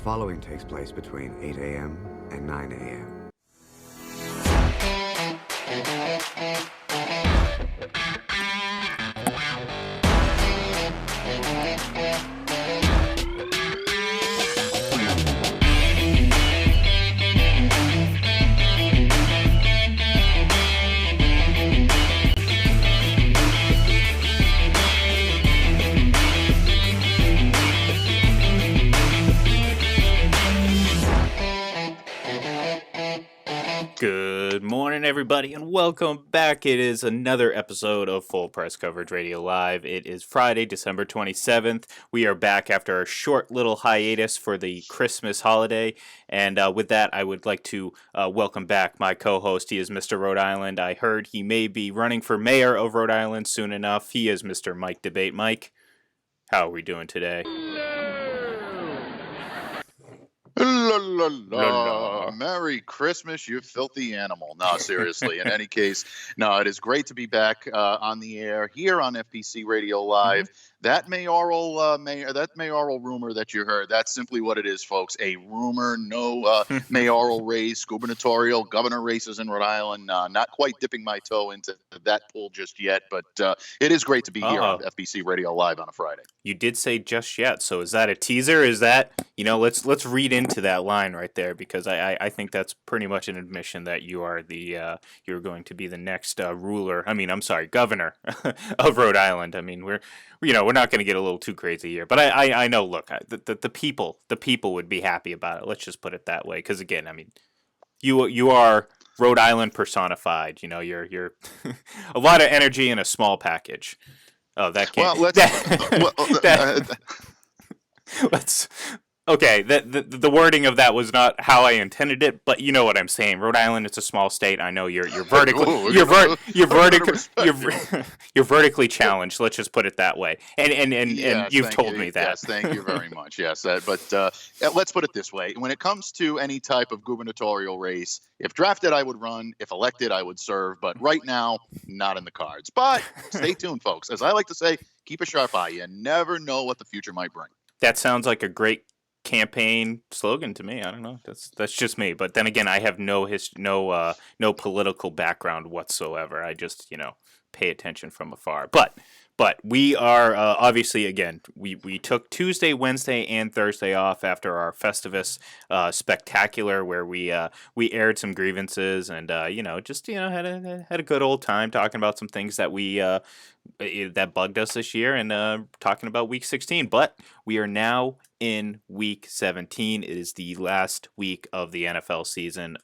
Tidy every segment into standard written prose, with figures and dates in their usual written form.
following takes place between 8 a.m. and 9 a.m. Good morning, everybody, and welcome back. It is another episode of Full Press Coverage Radio Live. It is Friday, December 27th. We are back after a short little hiatus for the Christmas holiday. And with that, I would like to welcome back my co-host. He is Mr. Rhode Island. I heard he may be running for mayor of Rhode Island soon enough. He is Mr. Mike Debate. Mike, how are we doing today? La, la, la. Merry Christmas, you filthy animal. No, seriously. In any case, no, it is great to be back on the air here on FPC Radio Live. That mayoral rumor that you heard, that's simply what it is, folks. A rumor, no mayoral race, gubernatorial, governor races in Rhode Island. Not quite dipping my toe into that pool just yet, but it is great to be here on FPC Radio Live on a Friday. You did say just yet, so is that a teaser? Is that, let's read into that line right there, because I think that's pretty much an admission that you are you're going to be the next governor of Rhode Island. I mean, we're not going to get a little too crazy here, but I know, look, the people would be happy about it. Let's just put it that way, because again, I mean, you are Rhode Island personified. You're a lot of energy in a small package. Oh, that can't. Well, let's. Okay, the wording of that was not how I intended it, but you know what I'm saying. Rhode Island, it's a small state. I know you're vertically you're vertically challenged. Let's just put it that way. And yes, you've told me that. Yes, thank you very much. Yes, but let's put it this way: when it comes to any type of gubernatorial race, if drafted, I would run. If elected, I would serve. But right now, not in the cards. But stay tuned, folks. As I like to say, keep a sharp eye. You never know what the future might bring. That sounds like a great campaign slogan to me. I don't know. That's just me. But then again, I have no political background whatsoever. I just pay attention from afar. But we are obviously, again, we took Tuesday, Wednesday, and Thursday off after our Festivus spectacular, where we aired some grievances and had a good old time talking about some things that that bugged us this year, and talking about Week 16. But we are now in Week 17. It is the last week of the NFL season,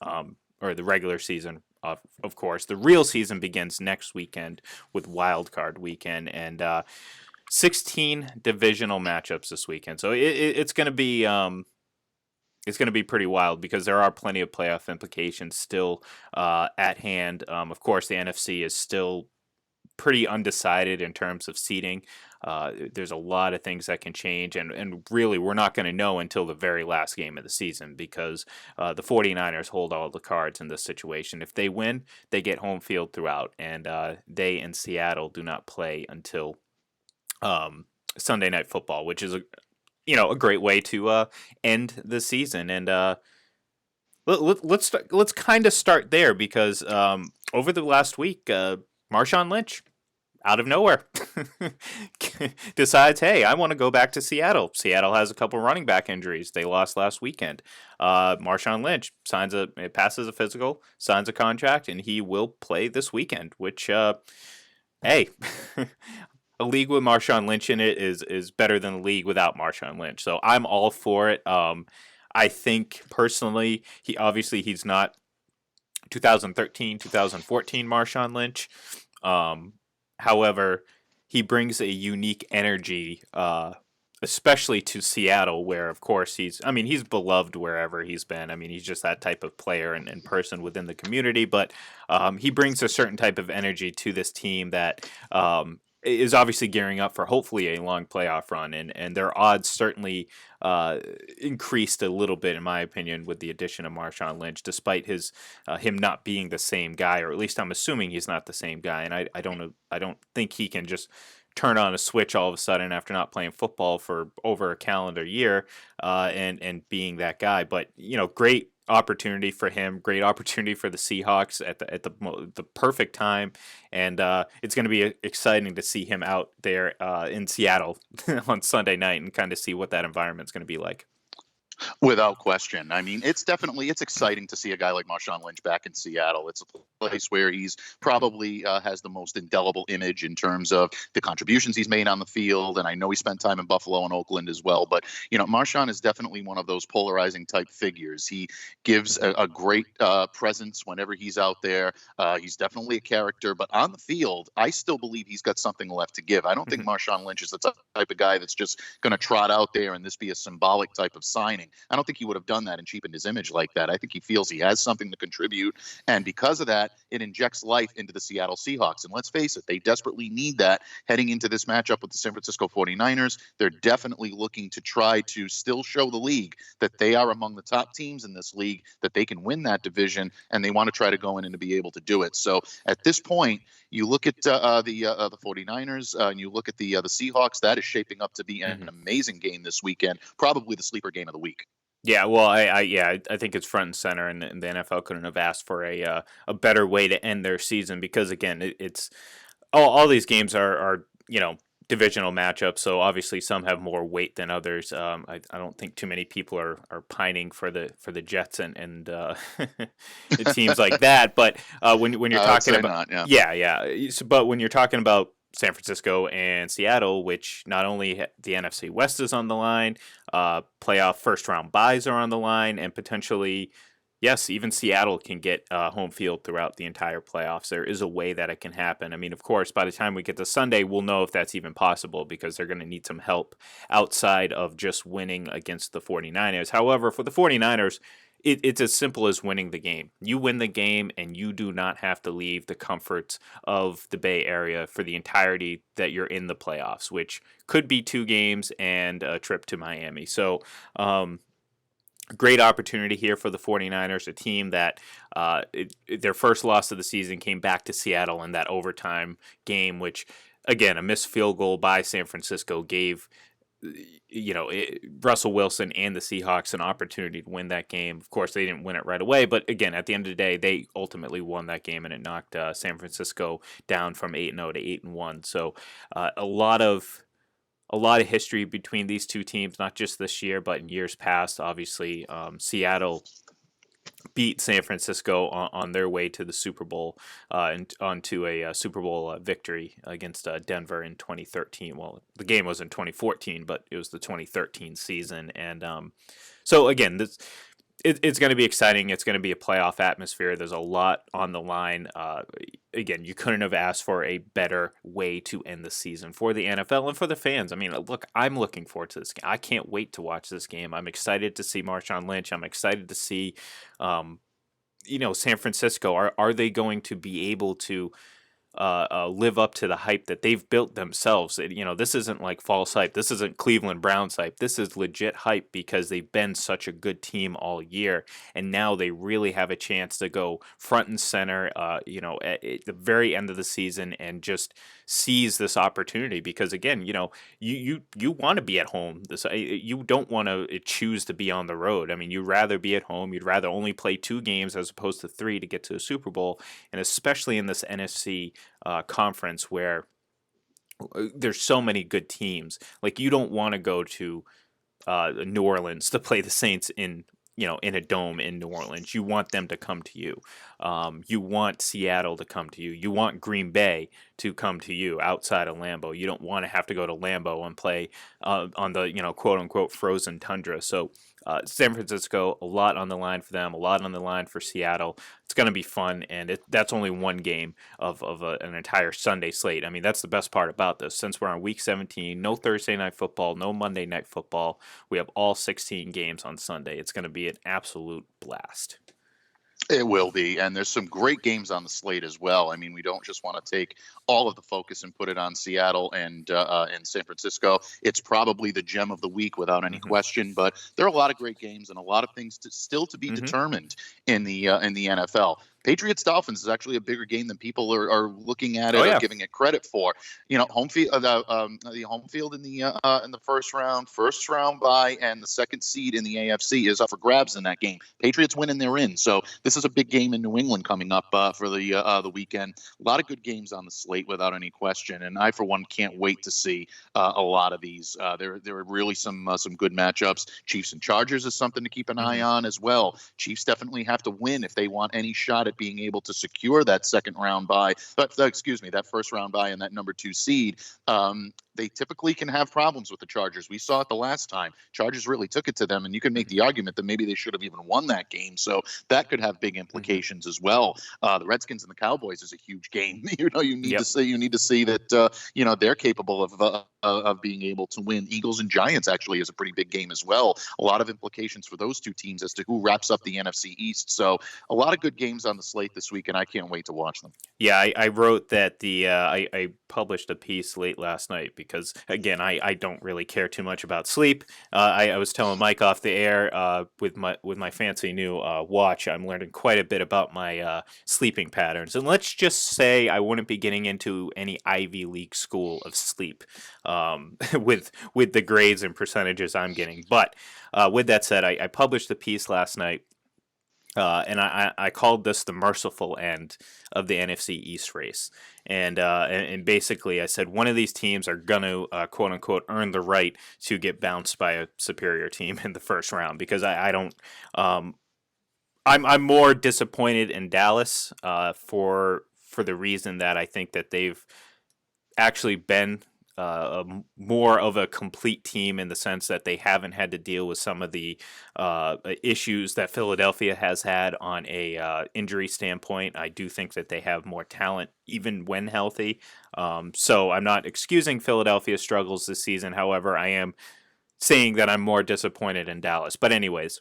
or the regular season. Of course, the real season begins next weekend with Wild Card Weekend, and 16 divisional matchups this weekend. So it's going to be pretty wild, because there are plenty of playoff implications still at hand. Of course, the NFC is still pretty undecided in terms of seeding. There's a lot of things that can change, and really we're not going to know until the very last game of the season, because the 49ers hold all the cards in this situation. If they win, they get home field throughout, and they and Seattle do not play until Sunday Night Football, which is a great way to end the season. And let's kind of start there, because over the last week, Marshawn Lynch, out of nowhere, decides, hey, I want to go back to Seattle. Seattle has a couple running back injuries. They lost last weekend. Marshawn Lynch passes a physical, signs a contract, and he will play this weekend, which, hey, a league with Marshawn Lynch in it is better than a league without Marshawn Lynch. So I'm all for it. I think, personally, he's not 2013, 2014 Marshawn Lynch. However, he brings a unique energy, especially to Seattle, where, of course, he's beloved wherever he's been. I mean, he's just that type of player and person within the community. But he brings a certain type of energy to this team that is obviously gearing up for hopefully a long playoff run, and their odds certainly increased a little bit, in my opinion, with the addition of Marshawn Lynch, despite him not being the same guy, or at least I'm assuming he's not the same guy, and I don't think he can just turn on a switch all of a sudden after not playing football for over a calendar year, and being that guy. But great opportunity for him, great opportunity for the Seahawks at the perfect time, and it's going to be exciting to see him out there in Seattle on Sunday night and kind of see what that environment's going to be like. Without question. I mean, it's exciting to see a guy like Marshawn Lynch back in Seattle. It's a place where he's probably has the most indelible image in terms of the contributions he's made on the field. And I know he spent time in Buffalo and Oakland as well. But, Marshawn is definitely one of those polarizing type figures. He gives a great presence whenever he's out there. He's definitely a character. But on the field, I still believe he's got something left to give. I don't think Marshawn Lynch is the type of guy that's just going to trot out there and this be a symbolic type of signing. I don't think he would have done that and cheapened his image like that. I think he feels he has something to contribute. And because of that, it injects life into the Seattle Seahawks. And let's face it, they desperately need that heading into this matchup with the San Francisco 49ers. They're definitely looking to try to still show the league that they are among the top teams in this league, that they can win that division, and they want to try to go in and to be able to do it. So at this point, you look at the 49ers and you look at the Seahawks, that is shaping up to be an amazing game this weekend, probably the sleeper game of the week. Yeah, well, I think it's front and center, and the NFL couldn't have asked for a better way to end their season because again, it's all these games are divisional matchups, so obviously some have more weight than others. I don't think too many people are pining for the Jets and teams like that. But when you're talking about but when you're talking about San Francisco and Seattle, which not only the NFC West is on the line, playoff first round buys are on the line, and potentially, yes, even Seattle can get home field throughout the entire playoffs. There is a way that it can happen. I mean, of course, by the time we get to Sunday, we'll know if that's even possible because they're going to need some help outside of just winning against the 49ers. However, for the 49ers, it's as simple as winning the game. You win the game, and you do not have to leave the comforts of the Bay Area for the entirety that you're in the playoffs, which could be 2 games and a trip to Miami. So, great opportunity here for the 49ers, a team that their first loss of the season came back to Seattle in that overtime game, which, again, a missed field goal by San Francisco gave Russell Wilson and the Seahawks an opportunity to win that game. Of course, they didn't win it right away, but again, at the end of the day, they ultimately won that game, and it knocked San Francisco down from 8-0 to 8-1. So a lot of history between these two teams, not just this year, but in years past. Obviously, Seattle beat San Francisco on their way to the Super Bowl and onto a Super Bowl victory against Denver in 2013. Well, the game was in 2014, but it was the 2013 season. And so, again, it's going to be exciting. It's going to be a playoff atmosphere. There's a lot on the line. Again, you couldn't have asked for a better way to end the season for the NFL and for the fans. I mean, look, I'm looking forward to this game. I can't wait to watch this game. I'm excited to see Marshawn Lynch. I'm excited to see, San Francisco. Are they going to be able to live up to the hype that they've built themselves? This isn't like false hype. This isn't Cleveland Browns hype. This is legit hype because they've been such a good team all year, and now they really have a chance to go front and center, at the very end of the season and just seize this opportunity. Because again, you want to be at home. You don't want to choose to be on the road. I mean, you'd rather be at home. You'd rather only play 2 games as opposed to 3 to get to a Super Bowl, and especially in this NFC conference where there's so many good teams. Like, you don't want to go to New Orleans to play the Saints in a dome in New Orleans. You want them to come to you. You want Seattle to come to you. You want Green Bay to come to you outside of Lambeau. You don't want to have to go to Lambeau and play on the quote unquote frozen tundra. So San Francisco, a lot on the line for them, a lot on the line for Seattle. It's going to be fun, and that's only one game of an entire Sunday slate. I mean, that's the best part about this. Since we're on Week 17, no Thursday night football, no Monday night football. We have all 16 games on Sunday. It's going to be an absolute blast. It will be, and there's some great games on the slate as well. I mean, we don't just want to take all of the focus and put it on Seattle and San Francisco. It's probably the gem of the week without any question. But there are a lot of great games and a lot of things still to be determined in the NFL. Patriots Dolphins is actually a bigger game than people are looking at it Oh, or yeah. giving it credit for. Home field, the home field in the first round bye, and the second seed in the AFC is up for grabs in that game. Patriots win and they're in. So this is a big game in New England coming up for the weekend. A lot of good games on the slate without any question, and I for one can't wait to see a lot of these. There are really some good matchups. Chiefs and Chargers is something to keep an eye on as well. Chiefs definitely have to win if they want any shot at being able to secure that that first round bye and that number 2 seed. They typically can have problems with the Chargers. We saw it the last time. Chargers really took it to them, and you can make the argument that maybe they should have even won that game. So that could have big implications as well. The Redskins and the Cowboys is a huge game. You need to see that they're capable of being able to win. Eagles and Giants actually is a pretty big game as well. A lot of implications for those two teams as to who wraps up the NFC East. So a lot of good games on the slate this week, and I can't wait to watch them. Yeah, I wrote that I published a piece late last night because, again, I don't really care too much about sleep. I was telling Mike off the air with my fancy new watch, I'm learning quite a bit about my sleeping patterns. And let's just say I wouldn't be getting into any Ivy League school of sleep with the grades and percentages I'm getting. But with that said, I published a piece last night. And I called this the merciful end of the NFC East race. And basically I said one of these teams are going to, quote unquote, earn the right to get bounced by a superior team in the first round, because I don't, I'm more disappointed in Dallas for the reason that I think that they've actually been more of a complete team in the sense that they haven't had to deal with some of the issues that Philadelphia has had on a injury standpoint. I do think that they have more talent even when healthy. So I'm not excusing Philadelphia's struggles this season. However, I am saying that I'm more disappointed in Dallas. But anyways,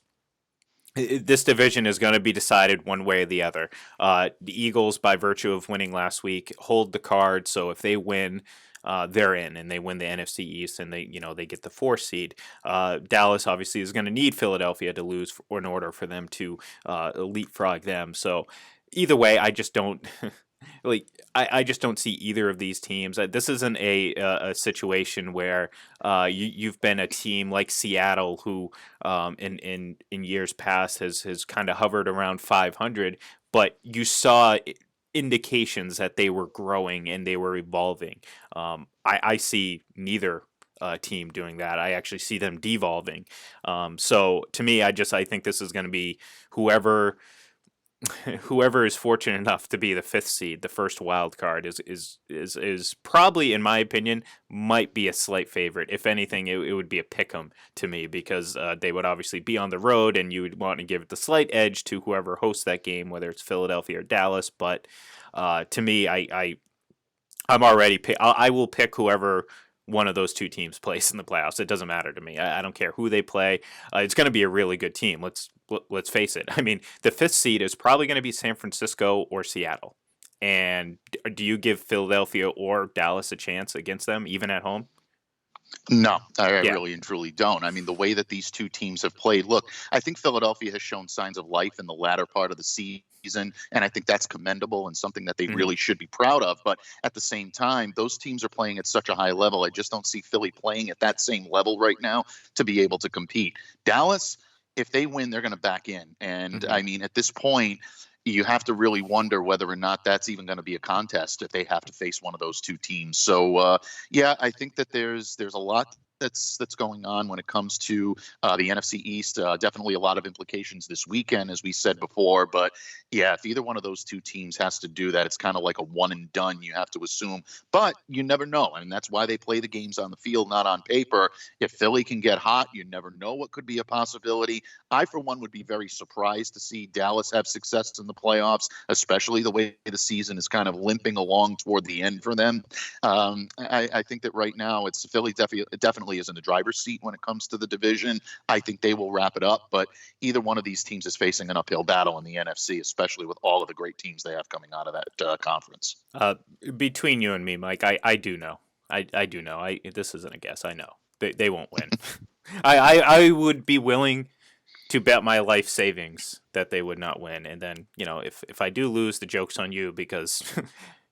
this division is going to be decided one way or the other. The Eagles, by virtue of winning last week, hold the card. So if they win, they're in, and they win the NFC East, and they get the 4th seed. Dallas obviously is going to need Philadelphia to lose in order for them to leapfrog them. So either way, I just don't I just don't see either of these teams. This isn't a situation where you've been a team like Seattle who in years past has kind of hovered around 500, but you saw indications that they were growing and they were evolving. I see neither team doing that. I actually see them devolving. So to me, I think this is going to be whoever is fortunate enough to be the 5th seed, the first wild card, is probably, in my opinion, might be a slight favorite. If anything, it would be a pick'em to me, because they would obviously be on the road, and you would want to give it the slight edge to whoever hosts that game, whether it's Philadelphia or Dallas. But to me, I'm already I will pick whoever one of those two teams plays in the playoffs. It doesn't matter to me. I don't care who they play. It's going to be a really good team. Let's face it. I mean, the 5th seed is probably going to be San Francisco or Seattle. And do you give Philadelphia or Dallas a chance against them, even at home? No, I really and truly don't. I mean, the way that these two teams have played, look, I think Philadelphia has shown signs of life in the latter part of the season, and I think that's commendable and something that they really should be proud of. But at the same time, those teams are playing at such a high level. I just don't see Philly playing at that same level right now to be able to compete. Dallas, if they win, they're going to back in. And I mean, at this point, you have to really wonder whether or not that's even going to be a contest if they have to face one of those two teams. So, I think that there's a lot that's going on when it comes to the NFC East. Definitely a lot of implications this weekend, as we said before. But yeah, if either one of those two teams has to do that, it's kind of like a one and done, you have to assume. But you never know. And that's why they play the games on the field, not on paper. If Philly can get hot, you never know what could be a possibility. I, for one, would be very surprised to see Dallas have success in the playoffs, especially the way the season is kind of limping along toward the end for them. I think that right now it's Philly definitely is in the driver's seat when it comes to the division. I think they will wrap it up, but either one of these teams is facing an uphill battle in the NFC, especially with all of the great teams they have coming out of that conference. Between you and me, Mike, I do know. I do know. This isn't a guess. I know they won't win. I would be willing to bet my life savings that they would not win. And then, if I do lose, the joke's on you because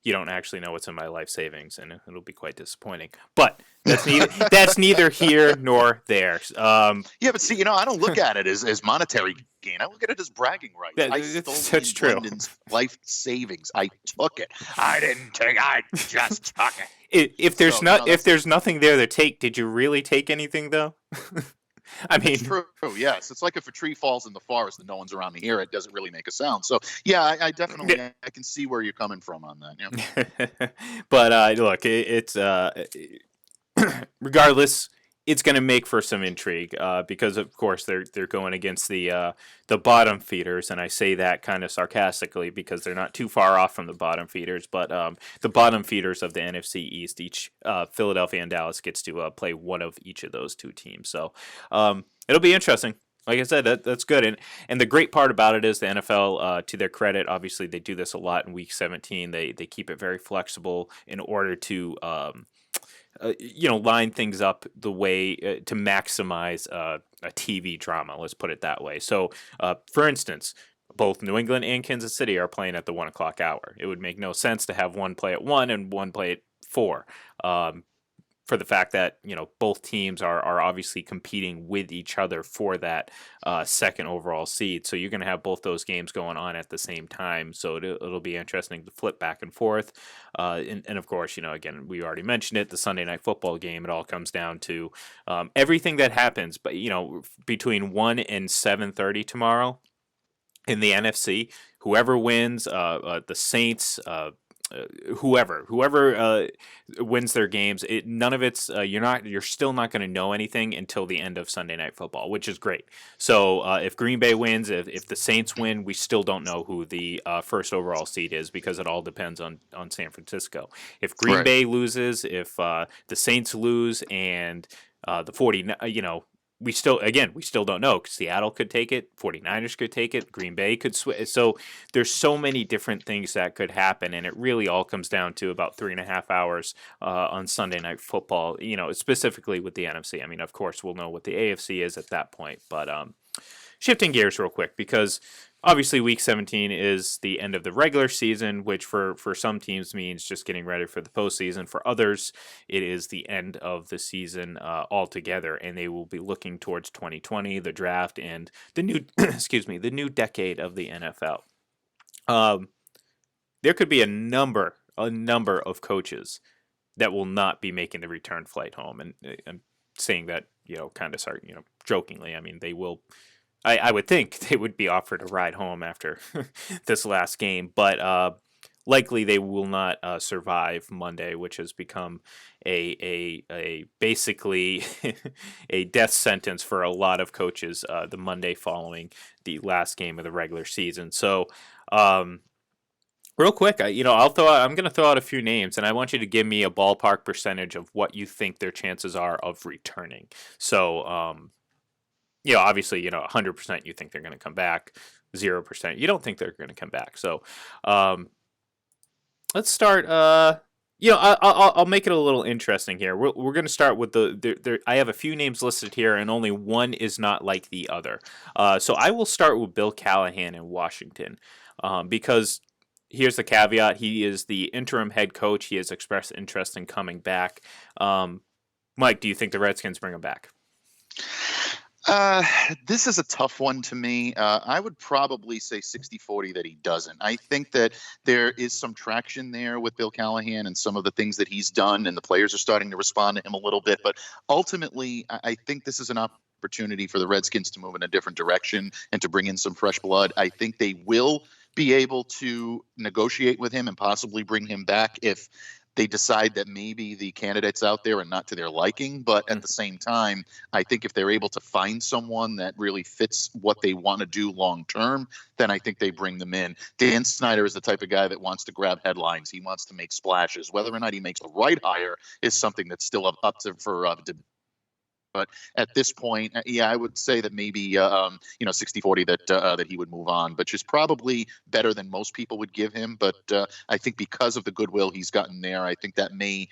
you don't actually know what's in my life savings, and it'll be quite disappointing. But that's neither here nor there. Yeah, but see, I don't look at it as monetary gain. I look at it as bragging rights. That's true. London's life savings. I took it. I didn't take. I just took it. If there's nothing there to take, did you really take anything though? I mean, it's true. Yes, it's like if a tree falls in the forest and no one's around to hear it, doesn't really make a sound. So yeah, I definitely I can see where you're coming from on that. Yeah. But look, it's regardless, it's going to make for some intrigue because, of course, they're going against the bottom feeders, and I say that kind of sarcastically because they're not too far off from the bottom feeders. But the bottom feeders of the NFC East, each Philadelphia and Dallas gets to play one of each of those two teams. So it'll be interesting. Like I said, that's good. And the great part about it is the NFL, to their credit, obviously they do this a lot in Week 17. They keep it very flexible in order to line things up the way to maximize a TV drama. Let's put it that way. So, for instance, both New England and Kansas City are playing at the 1 o'clock hour. It would make no sense to have one play at 1 and one play at 4. For the fact that both teams are obviously competing with each other for that second overall seed, so you're going to have both those games going on at the same time. So it'll be interesting to flip back and forth. And of course, again, we already mentioned it. The Sunday Night Football game. It all comes down to everything that happens, but between 1 and 7:30 tomorrow in the NFC, whoever wins, the Saints. Whoever wins their games, none of it's you're still not going to know anything until the end of Sunday Night Football, which is great. So if Green Bay wins, if the Saints win, we still don't know who the first overall seed is because it all depends on San Francisco. If Green Bay loses, if the Saints lose, and the 49, we still don't know. Seattle could take it, 49ers could take it, Green Bay could switch. So there's so many different things that could happen, and it really all comes down to about 3.5 hours on Sunday Night Football, specifically with the NFC. I mean, of course, we'll know what the AFC is at that point, but shifting gears real quick, because obviously Week 17 is the end of the regular season, which for some teams means just getting ready for the postseason. For others, it is the end of the season altogether, and they will be looking towards 2020, the draft, and the new the new decade of the NFL. There could be a number of coaches that will not be making the return flight home, and I'm saying that kind of jokingly. I mean, they will. I would think they would be offered a ride home after this last game, but likely they will not survive Monday, which has become a basically a death sentence for a lot of coaches. The Monday following the last game of the regular season. So, real quick, I'm going to throw out a few names, and I want you to give me a ballpark percentage of what you think their chances are of returning. So, obviously, 100% you think they're going to come back. 0% you don't think they're going to come back. So, let's start. I'll make it a little interesting here. We're going to start with I have a few names listed here, and only one is not like the other. So I will start with Bill Callahan in Washington, because here's the caveat: he is the interim head coach. He has expressed interest in coming back. Mike, do you think the Redskins bring him back? This is a tough one to me. I would probably say 60-40 that he doesn't. I think that there is some traction there with Bill Callahan and some of the things that he's done, and the players are starting to respond to him a little bit. But ultimately, I think this is an opportunity for the Redskins to move in a different direction and to bring in some fresh blood. I think they will be able to negotiate with him and possibly bring him back if they decide that maybe the candidates out there are not to their liking. But at the same time, I think if they're able to find someone that really fits what they want to do long term, then I think they bring them in. Dan Snyder is the type of guy that wants to grab headlines. He wants to make splashes. Whether or not he makes the right hire is something that's still up for debate. But at this point, I would say that maybe 60-40 that he would move on, but just probably better than most people would give him. But I think because of the goodwill he's gotten there, I think that may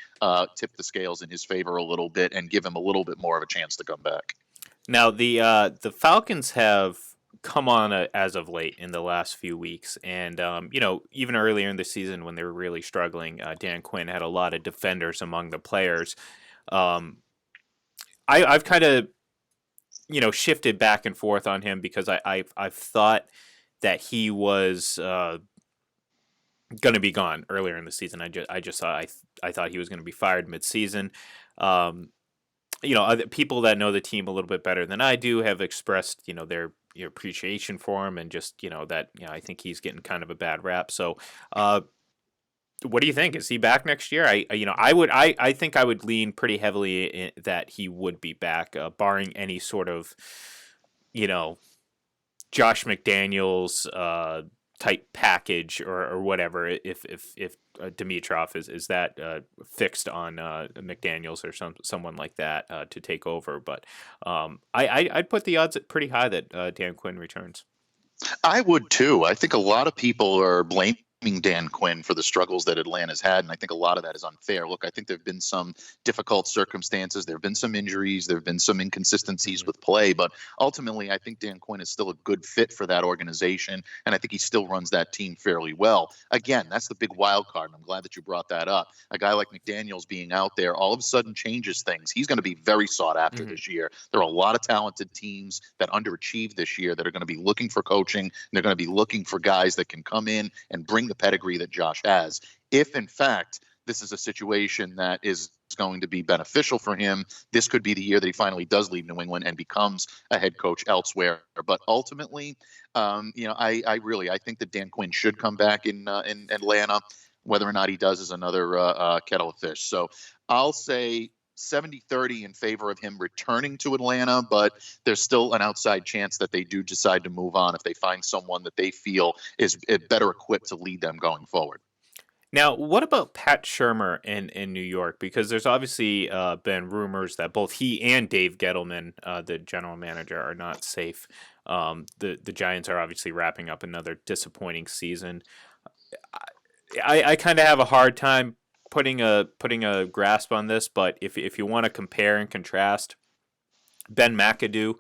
tip the scales in his favor a little bit and give him a little bit more of a chance to come back. Now the Falcons have come on as of late in the last few weeks, and even earlier in the season when they were really struggling, Dan Quinn had a lot of defenders among the players. Um, I've kind of shifted back and forth on him because I've thought that he was going to be gone earlier in the season. I just thought I thought he was going to be fired mid-season. Um, other people that know the team a little bit better than I do have expressed their appreciation for him, and just that I think he's getting kind of a bad rap. So, what do you think? Is he back next year? I think I would lean pretty heavily that he would be back, barring any sort of Josh McDaniels type package or whatever. If Dimitrov is that fixed on McDaniels or someone like that to take over, but I'd put the odds at pretty high that Dan Quinn returns. I would too. I think a lot of people are blaming Dan Quinn for the struggles that Atlanta's had, and I think a lot of that is unfair. Look, I think there have been some difficult circumstances. There have been some injuries. There have been some inconsistencies with play, but ultimately, I think Dan Quinn is still a good fit for that organization, and I think he still runs that team fairly well. Again, that's the big wild card, and I'm glad that you brought that up. A guy like McDaniels being out there all of a sudden changes things. He's going to be very sought after this year. There are a lot of talented teams that underachieved this year that are going to be looking for coaching, and they're going to be looking for guys that can come in and bring the pedigree that Josh has. If, in fact, this is a situation that is going to be beneficial for him, this could be the year that he finally does leave New England and becomes a head coach elsewhere. But ultimately, I think that Dan Quinn should come back in Atlanta. Whether or not he does is another kettle of fish. So I'll say 70-30 in favor of him returning to Atlanta, but there's still an outside chance that they do decide to move on if they find someone that they feel is better equipped to lead them going forward. Now, what about Pat Shurmur in New York? Because there's obviously been rumors that both he and Dave Gettleman, the general manager, are not safe. The Giants are obviously wrapping up another disappointing season. I kind of have a hard time putting a grasp on this, but if you want to compare and contrast, Ben McAdoo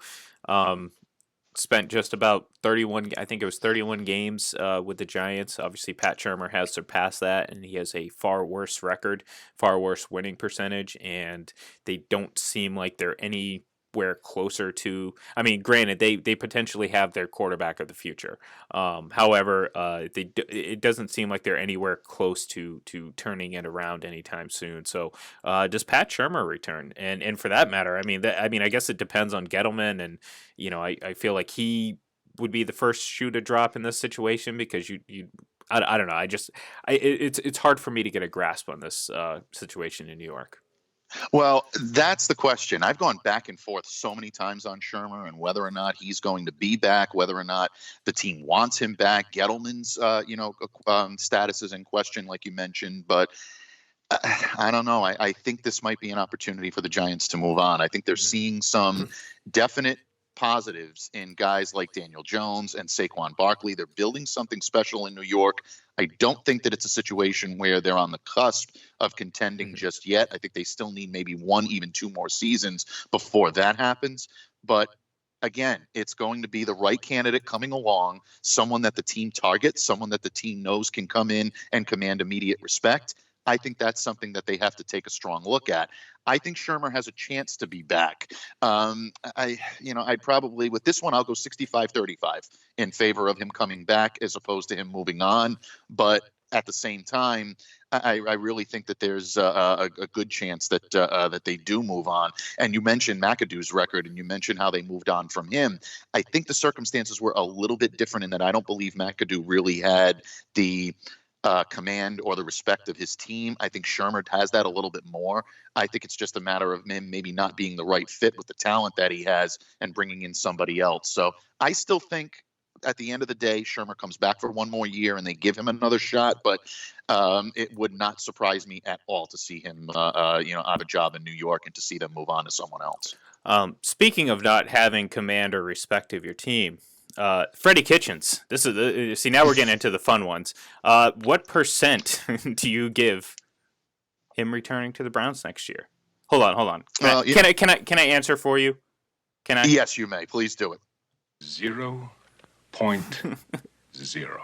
spent just about 31, I think it was 31 games with the Giants. Obviously, Pat Shurmur has surpassed that, and he has a far worse record, far worse winning percentage, and they don't seem like they're anywhere closer to. I mean, granted, they potentially have their quarterback of the future. However, it doesn't seem like they're anywhere close to turning it around anytime soon. So, does Pat Shurmur return? And for that matter, I guess it depends on Gettleman, and I feel like he would be the first shoe to drop in this situation because I don't know. It's hard for me to get a grasp on this situation in New York. Well, that's the question. I've gone back and forth so many times on Shurmur and whether or not he's going to be back, whether or not the team wants him back. Gettleman's, status is in question, like you mentioned, but I don't know. I think this might be an opportunity for the Giants to move on. I think they're seeing some definite positives in guys like Daniel Jones and Saquon Barkley. They're building something special in New York. I don't think that it's a situation where they're on the cusp of contending just yet. I think they still need maybe one, even two more seasons before that happens. But again, it's going to be the right candidate coming along, someone that the team targets, someone that the team knows can come in and command immediate respect. I think that's something that they have to take a strong look at. I think Shurmur has a chance to be back. I'd probably, with this one, I'll go 65-35 in favor of him coming back as opposed to him moving on. But at the same time, I really think that there's a good chance that they do move on. And you mentioned McAdoo's record, and you mentioned how they moved on from him. I think the circumstances were a little bit different in that I don't believe McAdoo really had the command or the respect of his team. I think Shurmur has that a little bit more. I think it's just a matter of him maybe not being the right fit with the talent that he has and bringing in somebody else. So I still think at the end of the day, Shurmur comes back for one more year and they give him another shot. But it would not surprise me at all to see him, out of a job in New York and to see them move on to someone else. Speaking of not having command or respect of your team, Freddie Kitchens. This is see, now we're getting into the fun ones. What percent do you give him returning to the Browns next year? Hold on. Can I answer for you? Can I? Yes, you may. Please do it. 0.0.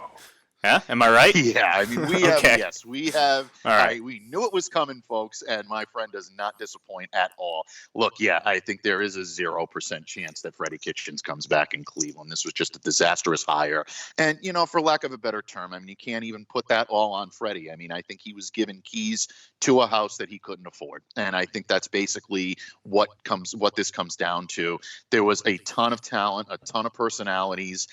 Yeah, am I right? Yeah, I mean, we have, Okay. yes, we have. All right. We knew it was coming, folks, and my friend does not disappoint at all. Look, yeah, I think there is a 0% chance that Freddie Kitchens comes back in Cleveland. This was just a disastrous hire. And, for lack of a better term, I mean, you can't even put that all on Freddie. I mean, I think he was given keys to a house that he couldn't afford. And I think that's basically what this comes down to. There was a ton of talent, a ton of personalities.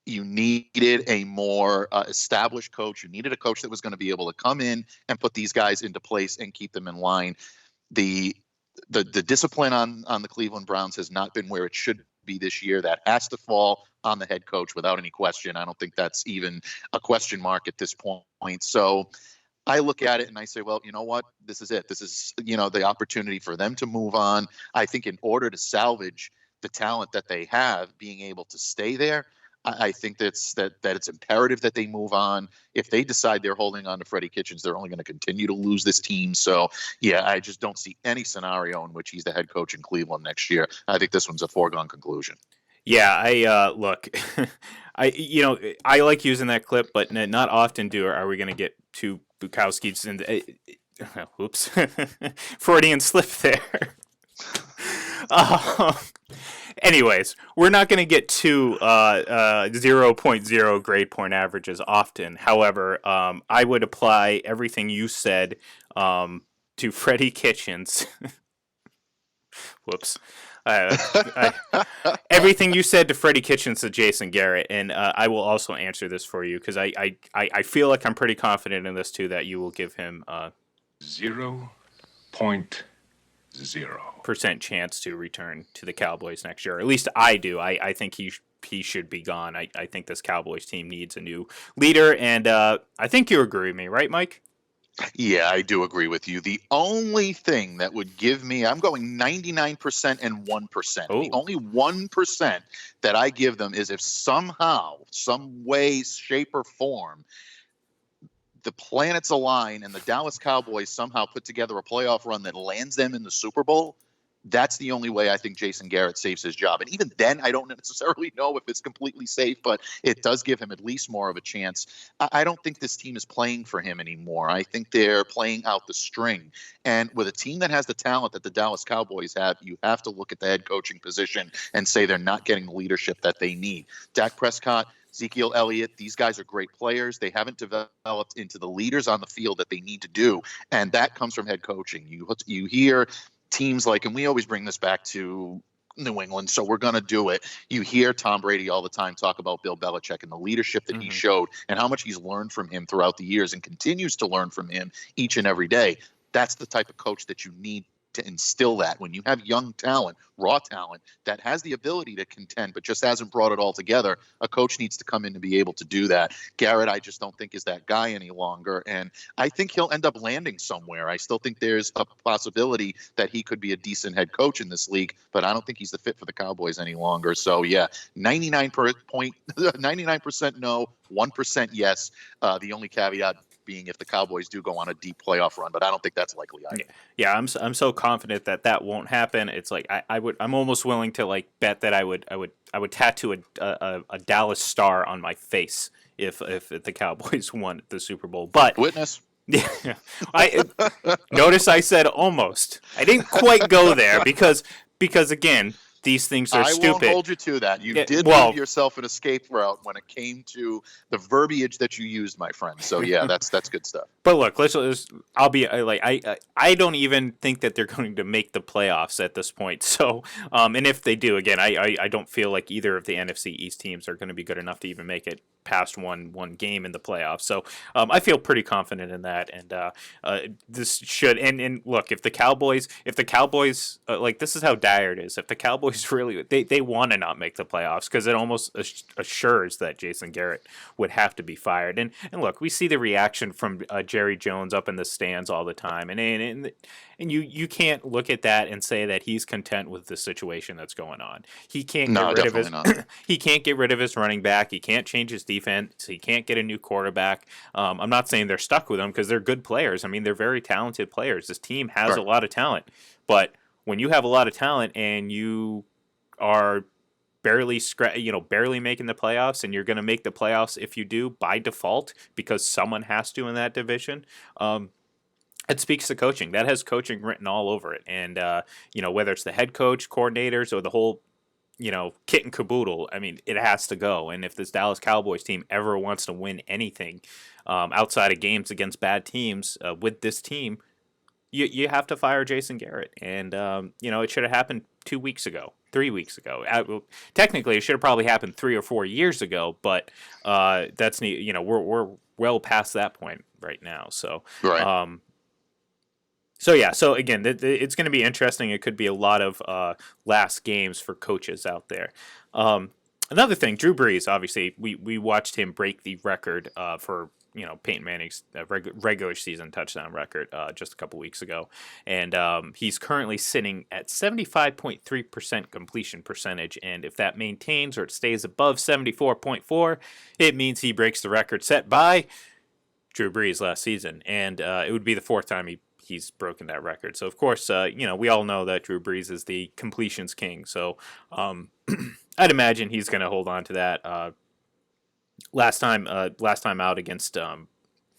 You needed a more established coach. You needed a coach that was going to be able to come in and put these guys into place and keep them in line. The discipline on the Cleveland Browns has not been where it should be this year. That has to fall on the head coach without any question. I don't think that's even a question mark at this point. So I look at it and I say, well, you know what? This is it. This is, the opportunity for them to move on. I think in order to salvage the talent that they have, being able to stay there, I think that it's imperative that they move on. If they decide they're holding on to Freddie Kitchens, they're only going to continue to lose this team. So, yeah, I just don't see any scenario in which he's the head coach in Cleveland next year. I think this one's a foregone conclusion. Yeah, I look, I like using that clip, but not often are we going to get two Bukowskis and oops, Freudian slip there. Anyways, we're not going to get to 0.0 grade point averages often. However, I would apply everything you said to Freddie Kitchens. Whoops. Everything you said to Freddie Kitchens to Jason Garrett, and I will also answer this for you because I feel like I'm pretty confident in this too that you will give him 0.0% chance to return to the Cowboys next year. Or at least I do. I think he should be gone. I think this Cowboys team needs a new leader, and I think you agree with me, right, Mike? Yeah, I do agree with you. The only thing that would give me, I'm going 99% and 1%. Oh. The only 1% that I give them is if somehow, some way, shape, or form, the planets align and the Dallas Cowboys somehow put together a playoff run that lands them in the Super Bowl. That's the only way I think Jason Garrett saves his job. And even then, I don't necessarily know if it's completely safe, but it does give him at least more of a chance. I don't think this team is playing for him anymore. I think they're playing out the string. And with a team that has the talent that the Dallas Cowboys have, you have to look at the head coaching position and say they're not getting the leadership that they need. Dak Prescott, Ezekiel Elliott, these guys are great players. They haven't developed into the leaders on the field that they need to do. And that comes from head coaching. You hear teams like, and we always bring this back to New England, so we're going to do it. You hear Tom Brady all the time talk about Bill Belichick and the leadership that he showed and how much he's learned from him throughout the years and continues to learn from him each and every day. That's the type of coach that you need to instill that when you have young talent, raw talent that has the ability to contend, but just hasn't brought it all together. A coach needs to come in to be able to do that. Garrett, I just don't think is that guy any longer. And I think he'll end up landing somewhere. I still think there's a possibility that he could be a decent head coach in this league, but I don't think he's the fit for the Cowboys any longer. So yeah, 99% no, 1% yes. The only caveat being if the Cowboys do go on a deep playoff run, but I don't think that's likely either. Yeah, I'm so confident that won't happen. It's like I'm almost willing to like bet that I would tattoo a Dallas star on my face if the Cowboys won the Super Bowl. But witness. Yeah, I notice I said almost. I didn't quite go there because again, these things are stupid. I won't hold you to that. You did leave yourself an escape route when it came to the verbiage that you used, my friend. So yeah, that's good stuff. But look, I'll be like I don't even think that they're going to make the playoffs at this point. So and if they do, again, I don't feel like either of the NFC East teams are going to be good enough to even make it past one game in the playoffs. So I feel pretty confident in that. And this should and look, if the Cowboys like, this is how dire it is. If the Cowboys really they want to not make the playoffs because it almost assures that Jason Garrett would have to be fired. And look, we see the reaction from Jerry Jones up in the stands all the time, and you can't look at that and say that he's content with the situation that's going on. He can't he can't get rid of his running back. He can't change his defense. He can't get a new quarterback. I'm not saying they're stuck with him because they're good players. I mean, they're very talented players. This team has a lot of talent, but when you have a lot of talent and you are barely making the playoffs, and you're going to make the playoffs if you do by default because someone has to in that division. It speaks to coaching. That has coaching written all over it. And, whether it's the head coach, coordinators, or the whole, kit and caboodle, I mean, it has to go. And if this Dallas Cowboys team ever wants to win anything outside of games against bad teams with this team, you have to fire Jason Garrett. And, it should have happened 2 weeks ago, 3 weeks ago. Technically, it should have probably happened 3 or 4 years ago, but we're well past that point right now. So, right. So again, it's going to be interesting. It could be a lot of last games for coaches out there. Another thing, Drew Brees, obviously, we watched him break the record for Peyton Manning's regular season touchdown record just a couple weeks ago, and he's currently sitting at 75.3% completion percentage. And if that maintains or it stays above 74.4, it means he breaks the record set by Drew Brees last season, and it would be the fourth time he's broken that record. So, of course, we all know that Drew Brees is the completions king. So I'd imagine he's going to hold on to that. Last time out against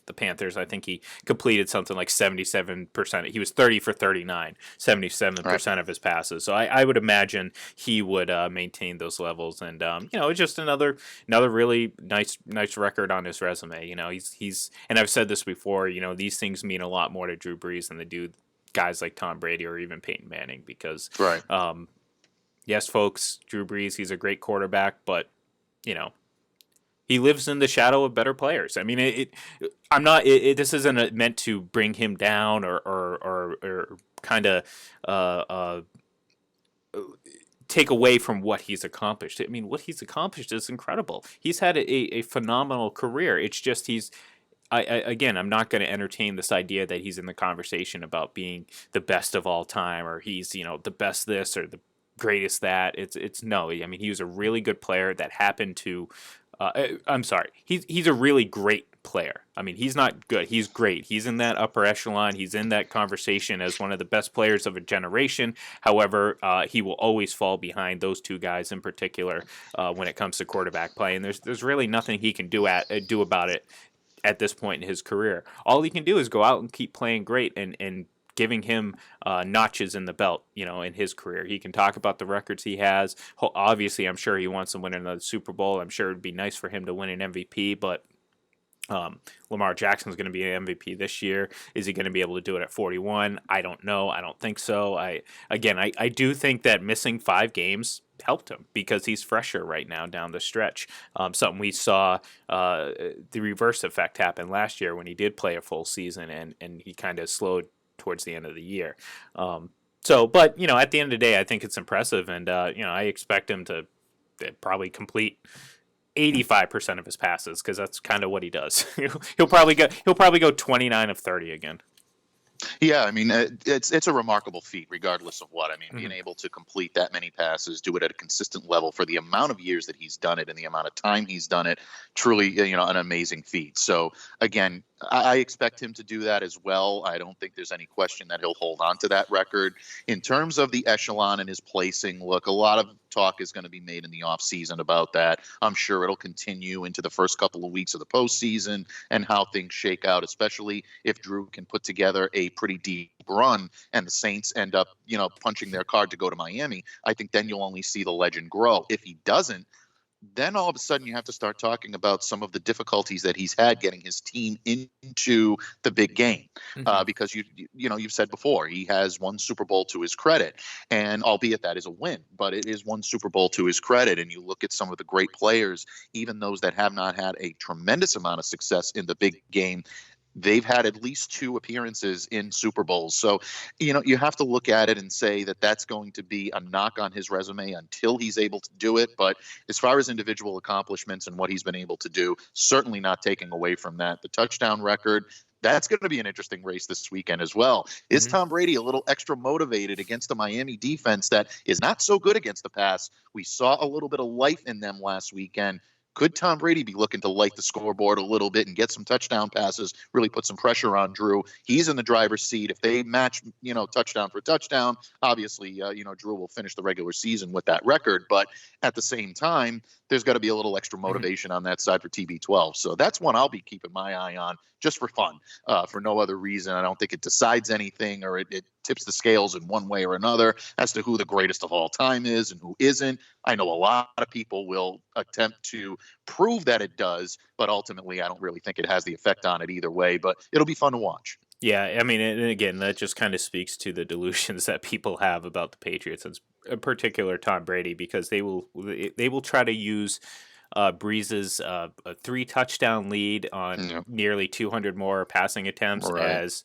the Panthers, I think he completed something like 77%. He was 30 for 39, 77% of his passes. So I would imagine he would maintain those levels. And, it's just another really nice record on his resume. He's and I've said this before, these things mean a lot more to Drew Brees than they do guys like Tom Brady or even Peyton Manning because, yes, folks, Drew Brees, he's a great quarterback, but, he lives in the shadow of better players. I mean, this isn't meant to bring him down or kind of take away from what he's accomplished. I mean, what he's accomplished is incredible. He's had a phenomenal career. It's just I'm not going to entertain this idea that he's in the conversation about being the best of all time or he's the best this or the greatest that. It's no. I mean, he was a really good player that happened to. I'm sorry. He's a really great player. I mean, he's not good. He's great. He's in that upper echelon. He's in that conversation as one of the best players of a generation. However, he will always fall behind those two guys in particular when it comes to quarterback play. And there's really nothing he can do about it at this point in his career. All he can do is go out and keep playing great and giving him notches in the belt, in his career. He can talk about the records he has. Obviously, I'm sure he wants to win another Super Bowl. I'm sure it'd be nice for him to win an MVP, but Lamar Jackson's going to be an MVP this year. Is he going to be able to do it at 41? I don't know. I don't think so. I do think that missing 5 games helped him because he's fresher right now down the stretch. Something we saw the reverse effect happen last year when he did play a full season and he kind of slowed towards the end of the year. But at the end of the day, I think it's impressive, and I expect him to probably complete 85% of his passes because that's kind of what he does. He'll probably go 29 of 30 again. Yeah, I mean, it's a remarkable feat, regardless of what. I mean, being able to complete that many passes, do it at a consistent level for the amount of years that he's done it and the amount of time he's done it, truly, an amazing feat. So, again, I expect him to do that as well. I don't think there's any question that he'll hold on to that record. In terms of the echelon and his placing, look, a lot of talk is going to be made in the offseason about that. I'm sure it'll continue into the first couple of weeks of the postseason and how things shake out, especially if Drew can put together a pretty deep run and the Saints end up, punching their card to go to Miami. I think then you'll only see the legend grow. If he doesn't, then all of a sudden you have to start talking about some of the difficulties that he's had getting his team into the big game. Because you've said before, he has one Super Bowl to his credit, and albeit that is a win, but it is one Super Bowl to his credit. And you look at some of the great players, even those that have not had a tremendous amount of success in the big game, they've had at least 2 appearances in Super Bowls. So, you have to look at it and say that that's going to be a knock on his resume until he's able to do it. But as far as individual accomplishments and what he's been able to do, certainly not taking away from that. The touchdown record, that's going to be an interesting race this weekend as well. Is Tom Brady a little extra motivated against the Miami defense that is not so good against the pass? We saw a little bit of life in them last weekend. Could Tom Brady be looking to light the scoreboard a little bit and get some touchdown passes, really put some pressure on Drew? He's in the driver's seat. If they match, touchdown for touchdown, obviously, Drew will finish the regular season with that record. But at the same time, there's got to be a little extra motivation on that side for TB12. So that's one I'll be keeping my eye on just for fun, for no other reason. I don't think it decides anything, or it tips the scales in one way or another as to who the greatest of all time is and who isn't. I know a lot of people will attempt to prove that it does, but ultimately I don't really think it has the effect on it either way. But it'll be fun to watch. Yeah, I mean, and again, that just kind of speaks to the delusions that people have about the Patriots, and in particular Tom Brady, because they will try to use Breeze's a 3-touchdown lead on nearly 200 more passing attempts as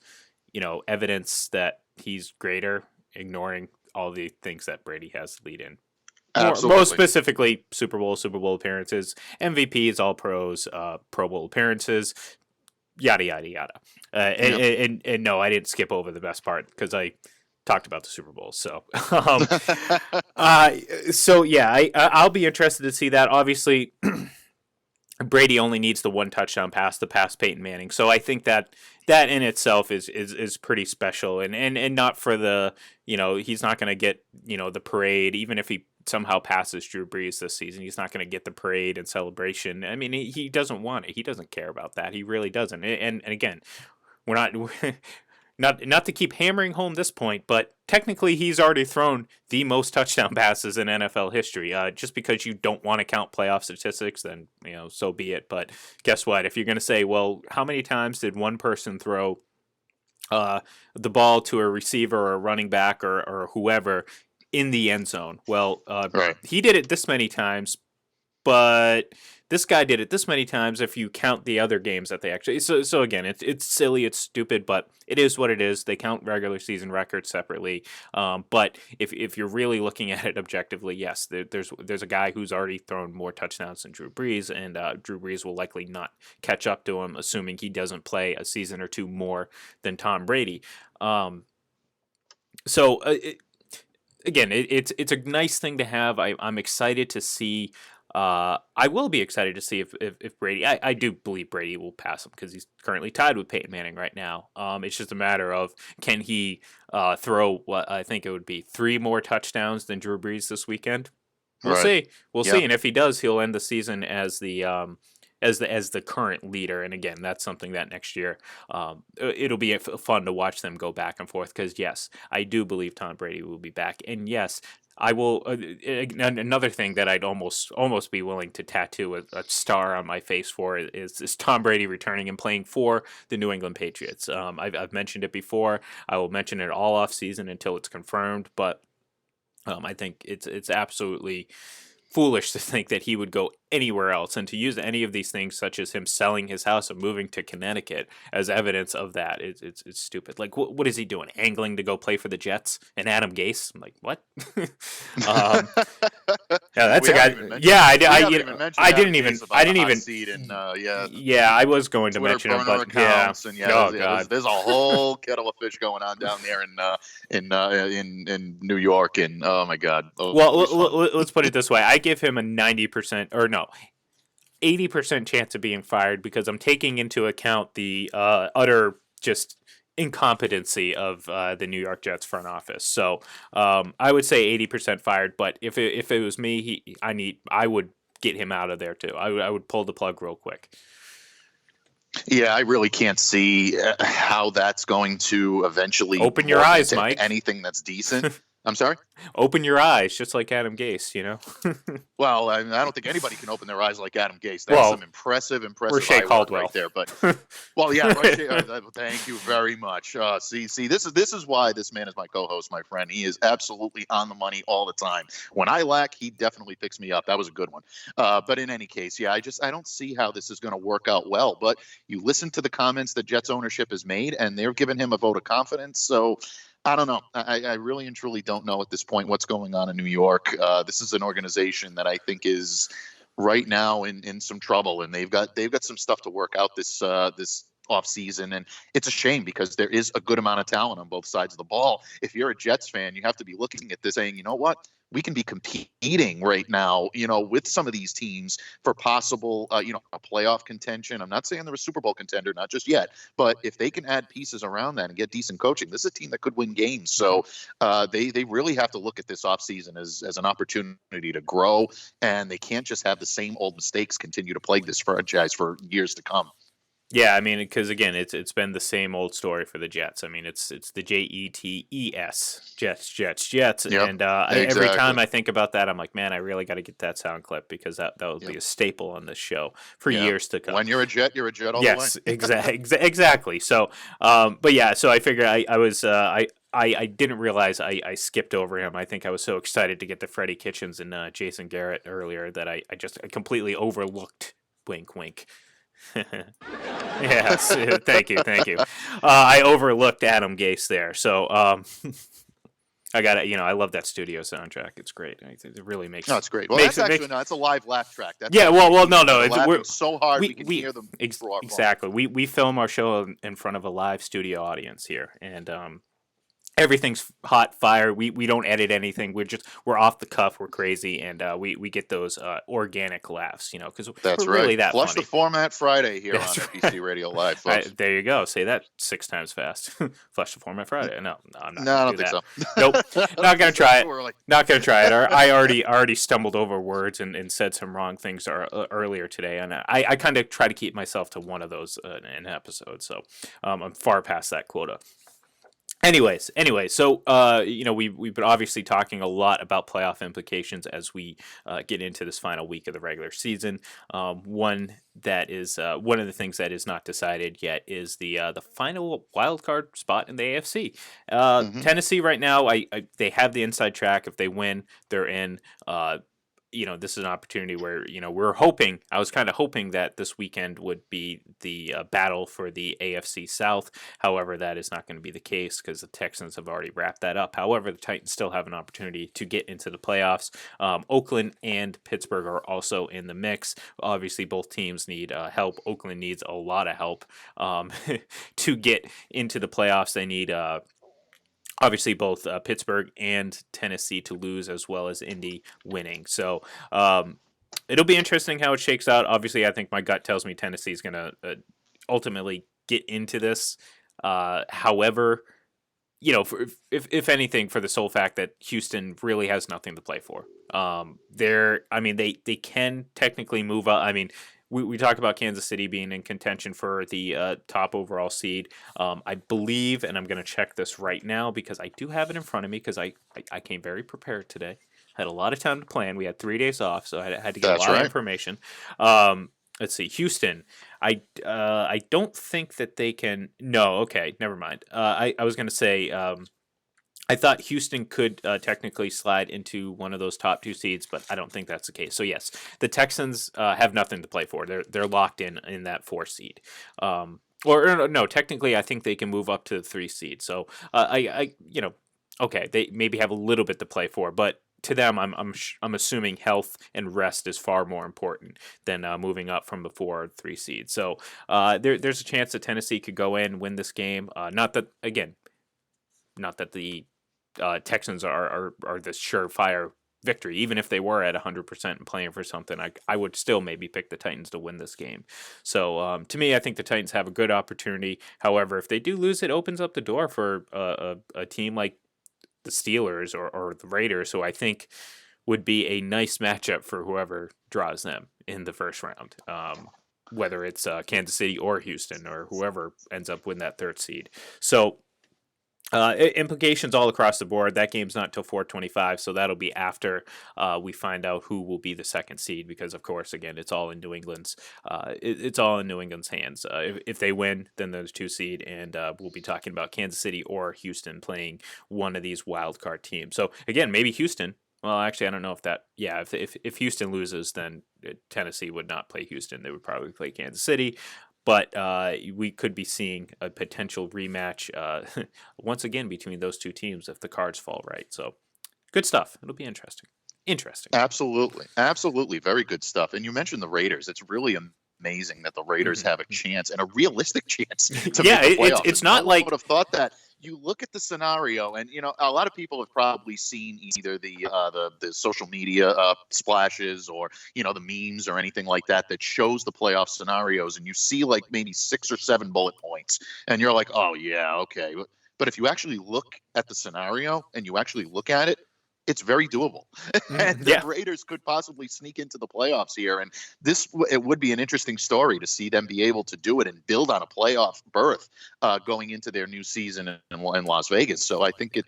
evidence that he's greater, ignoring all the things that Brady has to lead in. Most specifically, Super Bowl appearances, MVPs, All Pros, Pro Bowl appearances, yada yada yada. And no, I didn't skip over the best part because I talked about the Super Bowl. So, I'll be interested to see that. Obviously, Brady only needs the 1 touchdown pass to pass Peyton Manning. So I think that in itself is pretty special, and not for the, he's not going to get, the parade, even if he somehow passes Drew Brees this season. He's not going to get the parade and celebration. I mean, he doesn't want it. He doesn't care about that. He really doesn't. And again, we're not to keep hammering home this point, but technically he's already thrown the most touchdown passes in NFL history. Just because you don't want to count playoff statistics, then, so be it. But guess what? If you're going to say, well, how many times did one person throw the ball to a receiver or a running back or whoever in the end zone? Well, he did it this many times, but this guy did it this many times if you count the other games that they actually... So again, it's silly, it's stupid, but it is what it is. They count regular season records separately. But if you're really looking at it objectively, yes, there's a guy who's already thrown more touchdowns than Drew Brees, and Drew Brees will likely not catch up to him, assuming he doesn't play a season or two more than Tom Brady. Again, it's a nice thing to have. I'm excited to see... I will be excited to see if Brady... I do believe Brady will pass him because he's currently tied with Peyton Manning right now. It's just a matter of, can he throw what I think it would be 3 more touchdowns than Drew Brees this weekend? We'll see. We'll see. And if he does, he'll end the season as the current leader. And again, that's something that next year it'll be fun to watch them go back and forth, because yes, I do believe Tom Brady will be back, and yes, I will. Another thing that I'd almost be willing to tattoo a star on my face for is Tom Brady returning and playing for the New England Patriots. I've mentioned it before. I will mention it all off season until it's confirmed. But I think it's absolutely foolish to think that he would go anywhere else, and to use any of these things, such as him selling his house and moving to Connecticut, as evidence of that. It's stupid. Like, what is he doing? Angling to go play for the Jets and Adam Gase? I'm like, what? Yeah, that's a guy. Yeah, I didn't even. Yeah, I was going to Twitter mention him, but and God, there's a whole kettle of fish going on down there in New York, and oh my God. Let's put it this way: I give him a 80% chance of being fired, because I'm taking into account the utter just incompetency of the New York Jets front office. So I would say 80% fired. But if it was me, I would get him out of there too. I would pull the plug real quick. Yeah, I really can't see how that's going to eventually open your eyes, Mike. Anything that's decent. I'm sorry? Open your eyes, just like Adam Gase, Well, I don't think anybody can open their eyes like Adam Gase. That's some impressive Shea Caldwell right there. But well, yeah, right. Thank you very much. See, this is why this man is my co-host, my friend. He is absolutely on the money all the time. When I lack, he definitely picks me up. That was a good one. But in any case, yeah, I don't see how this is going to work out well. But you listen to the comments that Jets ownership has made, and they're giving him a vote of confidence. So I don't know. I really and truly don't know at this point what's going on in New York. This is an organization that I think is right now in some trouble, and they've got some stuff to work out this off season, and it's a shame because there is a good amount of talent on both sides of the ball. If you're a Jets fan, you have to be looking at this saying, you know what? we can be competing right now, with some of these teams for possible, a playoff contention. I'm not saying they're a Super Bowl contender, not just yet, but if they can add pieces around that and get decent coaching, this is a team that could win games. So they really have to look at this offseason as an opportunity to grow, and they can't just have the same old mistakes continue to plague this franchise for years to come. Yeah, I mean, because again, it's been the same old story for the Jets. I mean, it's the Jets, Jets, Yep, and exactly. every time I think about that, I'm like, man, I really got to get that sound clip because that will be a staple on this show for years to come. When you're a Jet all the way. Yes, exactly. So, but yeah, so I figured I didn't realize I skipped over him. I think I was so excited to get to Freddie Kitchens and Jason Garrett earlier that I just completely overlooked. Wink, wink. Yes, thank you. I overlooked Adam Gase there, so I got it. I love that studio soundtrack. It's great. It really makes. No, it's great. Well, that's a live laugh track. That's no. We're so hard we can hear them. Exactly. We film our show in front of a live studio audience here, and everything's hot fire. We don't edit anything. We're off the cuff. We're crazy, and we get those organic laughs. Because that's we're right. really that Flush funny. the format Friday here on FBC Radio Live, folks. There you go. Say that 6 times fast. Flush the format Friday. No, I'm not. No, I don't think so. Nope. Not gonna try it. Not gonna try it. I already stumbled over words and said some wrong things earlier today, and I kind of try to keep myself to one of those in an episode. So I'm far past that quota. Anyway, so we've been obviously talking a lot about playoff implications as we get into this final week of the regular season. One of the things that is not decided yet is the final wild card spot in the AFC. Tennessee right now, they have the inside track. If they win, they're in. This is an opportunity where, I was kind of hoping that this weekend would be the battle for the AFC South. However, that is not going to be the case because the Texans have already wrapped that up. However, the Titans still have an opportunity to get into the playoffs. Oakland and Pittsburgh are also in the mix. Obviously, both teams need help. Oakland needs a lot of help to get into the playoffs. They need obviously both Pittsburgh and Tennessee to lose, as well as Indy winning. So it'll be interesting how it shakes out. Obviously, I think my gut tells me Tennessee is going to ultimately get into this. However, if anything, for the sole fact that Houston really has nothing to play for. They can technically move up. I mean, we talked about Kansas City being in contention for the top overall seed. I believe, and I'm going to check this right now because I do have it in front of me because I came very prepared today. Had a lot of time to plan. We had 3 days off, so I had to get a lot of information. Let's see, Houston. I don't think that they can. No, okay, never mind. I was going to say. I thought Houston could technically slide into one of those top 2 seeds, but I don't think that's the case. So yes, the Texans have nothing to play for. They're locked in that 4 seed. No, technically I think they can move up to the 3 seed. So okay, they maybe have a little bit to play for, but to them, I'm assuming health and rest is far more important than moving up from the 4 or 3 seed. So there's a chance that Tennessee could go in, win this game. Not that the Texans are the surefire victory. Even if they were at 100% and playing for something, I would still maybe pick the Titans to win this game. So to me, I think the Titans have a good opportunity. However, if they do lose, it opens up the door for a team like the Steelers or the Raiders, who I think would be a nice matchup for whoever draws them in the first round. Whether it's Kansas City or Houston or whoever ends up with that 3rd seed. So implications all across the board. That game's not till 4:25, so that'll be after we find out who will be the 2nd seed. Because of course, again, it's all in New England's. It's all in New England's hands. If they win, then there's 2 seed, and we'll be talking about Kansas City or Houston playing one of these wild card teams. So again, maybe Houston. Well, actually, I don't know if that. Yeah, if Houston loses, then Tennessee would not play Houston. They would probably play Kansas City. But we could be seeing a potential rematch once again between those 2 teams if the cards fall right. So good stuff. It'll be interesting. Absolutely. Very good stuff. And you mentioned the Raiders. It's really amazing that the Raiders have a chance and a realistic chance to make the playoffs. It's not like I would have thought that. you look at the scenario, and a lot of people have probably seen either the social media splashes, or the memes or anything like that shows the playoff scenarios, and you see like maybe 6 or 7 bullet points, and you're like, oh yeah, okay. But if you actually look at the scenario and you actually look at it, it's very doable. And the Yeah. Raiders could possibly sneak into the playoffs here. And it would be an interesting story to see them be able to do it and build on a playoff berth going into their new season in Las Vegas. So I think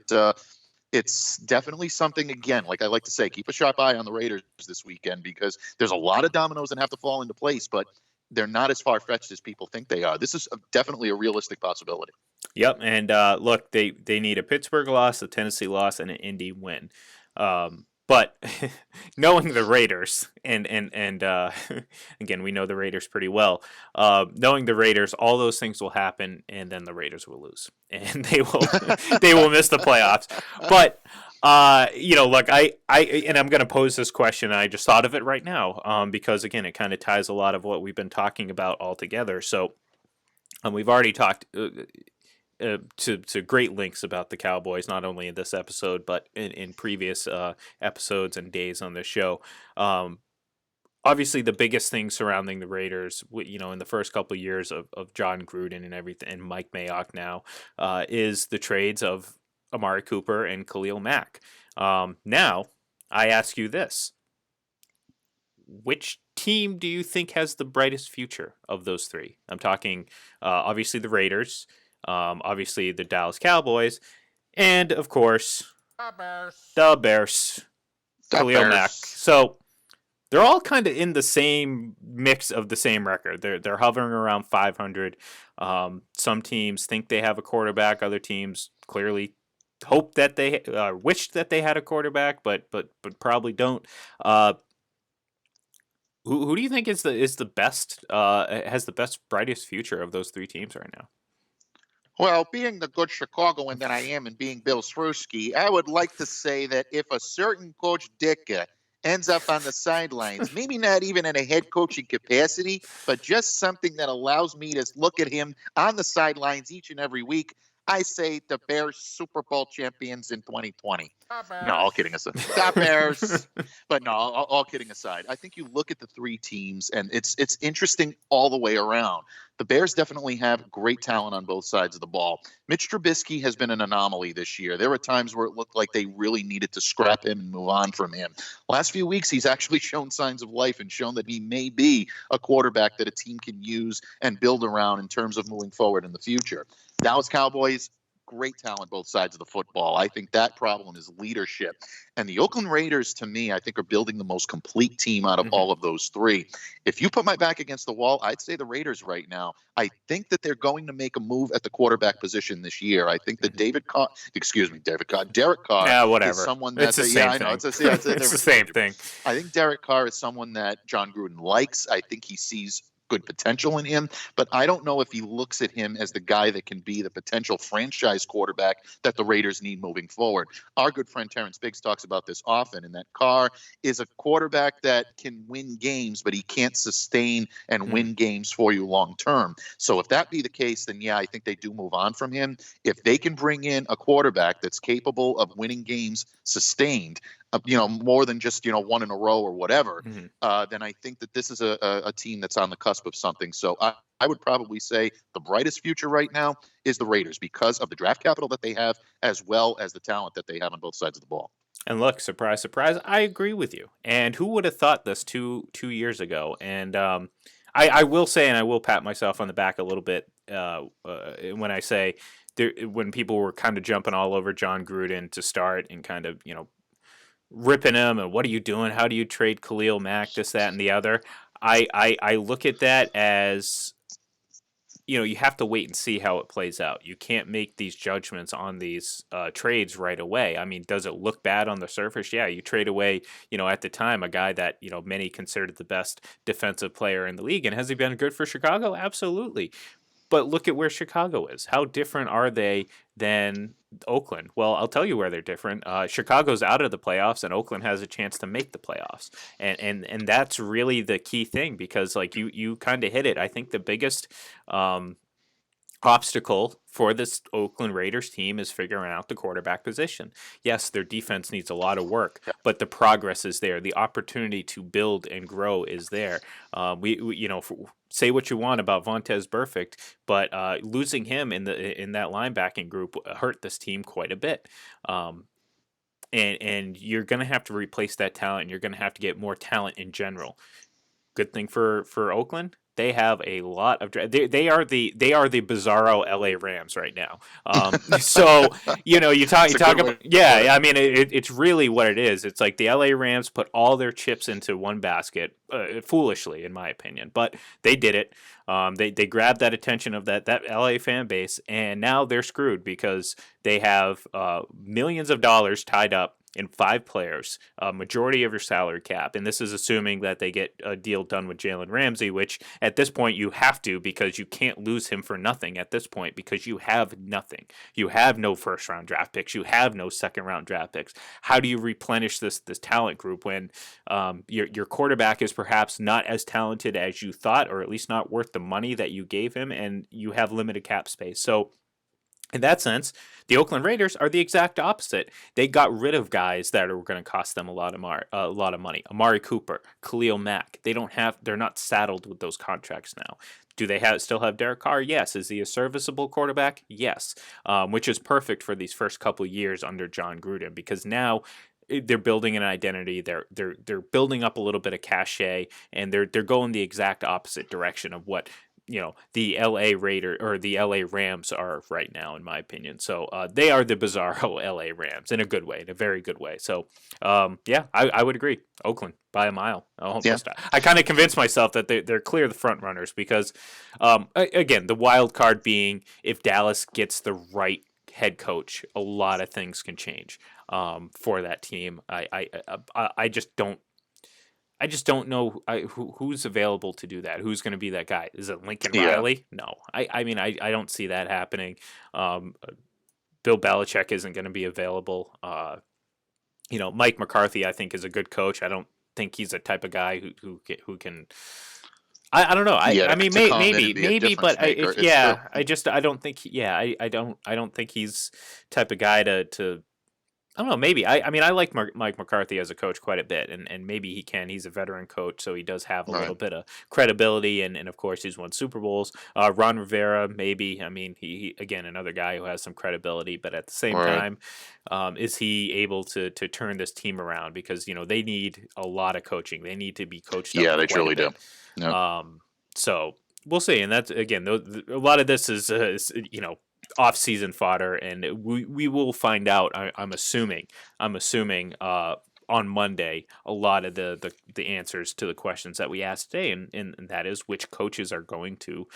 it's definitely something, again, like I like to say, keep a sharp eye on the Raiders this weekend, because there's a lot of dominoes that have to fall into place, but they're not as far-fetched as people think they are. This is definitely a realistic possibility. Yep, and look, they need a Pittsburgh loss, a Tennessee loss, and an Indy win. But knowing the Raiders, and again, we know the Raiders pretty well. Knowing the Raiders, all those things will happen, and then the Raiders will lose, and they will miss the playoffs. But look, and I'm going to pose this question. I just thought of it right now, because again, it kind of ties a lot of what we've been talking about all together. So, we've already talked to great lengths about the Cowboys, not only in this episode, but in previous episodes and days on the show. Obviously, the biggest thing surrounding the Raiders, in the first couple of years of John Gruden and everything, and Mike Mayock now, is the trades of Amari Cooper and Khalil Mack. Now, I ask you this. Which team do you think has the brightest future of those three? I'm talking, obviously, the Raiders, obviously the Dallas Cowboys, and of course the Bears. Khalil Mack. So they're all kind of in the same mix of the same record. They're hovering around 500. Some teams think they have a quarterback. Other teams clearly hope that they wish that they had a quarterback, but probably don't. Who do you think is the best has the best, brightest future of those three teams right now? Well, being the good Chicagoan that I am, and being Bill Sruski, I would like to say that if a certain Coach Ditka ends up on the sidelines, maybe not even in a head coaching capacity, but just something that allows me to look at him on the sidelines each and every week, I say the Bears Super Bowl champions in 2020. No, all kidding aside. The Bears. But no, all kidding aside, I think you look at the three teams, and it's interesting all the way around. The Bears definitely have great talent on both sides of the ball. Mitch Trubisky has been an anomaly this year. There were times where it looked like they really needed to scrap him and move on from him. Last few weeks, he's actually shown signs of life and shown that he may be a quarterback that a team can use and build around in terms of moving forward in the future. Dallas Cowboys, great talent both sides of the football. I think that problem is leadership. And the Oakland Raiders, to me, I think are building the most complete team out of all of those three. If you put my back against the wall, I'd say the Raiders right now. I think that they're going to make a move at the quarterback position this year. I think that Derek Carr is someone that's it's the same thing. I think Derek Carr is someone that John Gruden likes. I think he sees good potential in him, but I don't know if he looks at him as the guy that can be the potential franchise quarterback that the Raiders need moving forward. Our good friend Terrence Biggs talks about this often, and that Carr is a quarterback that can win games, but he can't sustain and win games for you long term. So if that be the case, then yeah, I think they do move on from him. If they can bring in a quarterback that's capable of winning games sustained, more than just, one in a row or whatever, then I think that this is a team that's on the cusp of something. So I would probably say the brightest future right now is the Raiders, because of the draft capital that they have, as well as the talent that they have on both sides of the ball. And look, surprise, surprise, I agree with you. And who would have thought this two years ago? And I will say, and I will pat myself on the back a little bit when I say, when people were kind of jumping all over John Gruden to start and kind of, ripping him, and what are you doing? How do you trade Khalil Mack? This, that, and the other. I look at that as, you have to wait and see how it plays out. You can't make these judgments on these trades right away. I mean, does it look bad on the surface? Yeah, you trade away, at the time, a guy that, many considered the best defensive player in the league. And has he been good for Chicago? Absolutely. But look at where Chicago is. How different are they than Oakland? Well, I'll tell you where they're different. Chicago's out of the playoffs, and Oakland has a chance to make the playoffs. And that's really the key thing, because like you kind of hit it. I think the biggest obstacle for this Oakland Raiders team is figuring out the quarterback position. Yes, their defense needs a lot of work, but the progress is there. The opportunity to build and grow is there. Say what you want about Vontez Burfict, but losing him in that linebacking group hurt this team quite a bit. And you're going to have to replace that talent, and you're going to have to get more talent in general. Good thing for Oakland, they have a lot of they are the bizarro LA Rams right now. So you talk about I mean it's really what it is. It's like the LA Rams put all their chips into one basket, foolishly in my opinion, but they did it. They grabbed that attention of that LA fan base, and now they're screwed because they have millions of dollars tied up in 5 players, a majority of your salary cap. And this is assuming that they get a deal done with Jalen Ramsey, which at this point you have to, because you can't lose him for nothing at this point, because you have nothing. You have no first-round draft picks. You have no second-round draft picks. How do you replenish this talent group when your quarterback is perhaps not as talented as you thought, or at least not worth the money that you gave him, and you have limited cap space? So in that sense, the Oakland Raiders are the exact opposite. They got rid of guys that are going to cost them a lot of money. Amari Cooper, Khalil Mack. They're not saddled with those contracts now. Do they still have Derek Carr? Yes. Is he a serviceable quarterback? Yes. Which is perfect for these first couple years under John Gruden, because now they're building an identity. They're building up a little bit of cachet, and they're going the exact opposite direction of what the LA Raider or the LA Rams are right now, in my opinion. So they are the bizarro LA Rams in a good way, in a very good way. So I would agree. Oakland by a mile. Almost. Yeah. I kind of convinced myself that they're clear the front runners because, again, the wild card being if Dallas gets the right head coach, a lot of things can change for that team. I just don't. I just don't know who's available to do that. Who's going to be that guy? Is it Lincoln Riley? No. I mean, I don't see that happening. Bill Belichick isn't going to be available. Mike McCarthy, I think, is a good coach. I don't think he's the type of guy who can. I don't know. I mean, maybe, but I don't think. I don't think he's type of guy to. I don't know, maybe. I mean, I like Mike McCarthy as a coach quite a bit, and maybe he can. He's a veteran coach, so he does have a little bit of credibility, and of course, he's won Super Bowls. Ron Rivera, maybe. I mean, he again, another guy who has some credibility, but at the same time, is he able to turn this team around? Because, they need a lot of coaching. They need to be coached up. Yeah, they truly do. Yep. So we'll see. And that's, again, a lot of this is off-season fodder, and we will find out. I'm assuming on Monday a lot of the answers to the questions that we asked today, and that is which coaches are going to